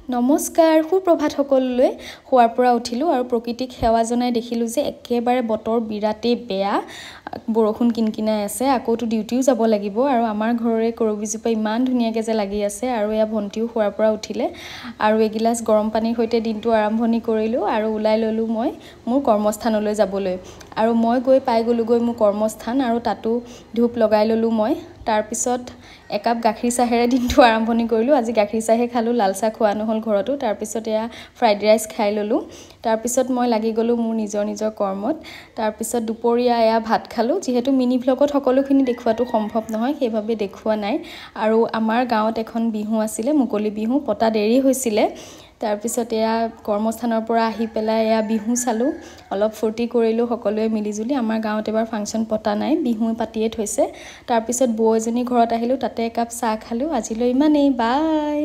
নমস্কাৰ সুপ্ৰভাত সকলোলৈ হোৱাৰ পৰা উঠিলোঁ আৰু প্ৰকৃতিক সেৱা জনাই দেখিলোঁ যে একেবাৰে বতৰ বিৰাটেই বেয়া বৰষুণ কিনকিনাই আছে আকৌতো ডিউটিও যাব লাগিব আৰু আমাৰ ঘৰৰে কৰবিজোপা ইমান ধুনীয়াকৈ যে লাগি আছে আৰু এয়া ভণ্টিও হোৱাৰ পৰা উঠিলে আৰু এগিলাচ গৰম পানীৰ সৈতে দিনটো আৰম্ভণি কৰিলোঁ আৰু ওলাই ল'লোঁ মই মোৰ কৰ্মস্থানলৈ যাবলৈ আৰু মই গৈ পাই গ'লোগৈ মোৰ কৰ্মস্থান আৰু তাতো ধূপ লগাই ল'লোঁ মই তাৰপিছত একাপ গাখীৰ চাহেৰে দিনটো আৰম্ভণি কৰিলোঁ আজি গাখীৰ চাহে খালোঁ লাল চাহ খোৱা নহ'ল ঘৰতো তাৰপিছত এয়া ফ্ৰাইড ৰাইচ খাই ল'লোঁ তাৰপিছত মই লাগি গ'লোঁ মোৰ নিজৰ কৰ্মত তাৰপিছত দুপৰীয়া এয়া ভাত খালোঁ যিহেতু মিনি ভ্লগত সকলোখিনি দেখুৱাটো সম্ভৱ নহয় সেইভাবে দেখুৱা নাই আৰু আমাৰ গাঁৱত এখন বিহু আছিলে মুকলি বিহু পতা দেৰি হৈছিলে তাৰপিছত এয়া কৰ্মস্থানৰ পৰা আহি পেলাই এয়া বিহু চালোঁ অলপ ফূৰ্তি কৰিলোঁ সকলোৱে মিলিজুলি আমাৰ গাঁৱত এবাৰ ফাংচন পতা নাই বিহু পাতিয়ে থৈছে তাৰপিছত বৌ এজনী ঘৰত আহিলোঁ তাতে একাপ চাহ খালোঁ আজিলৈ ইমানেই বাই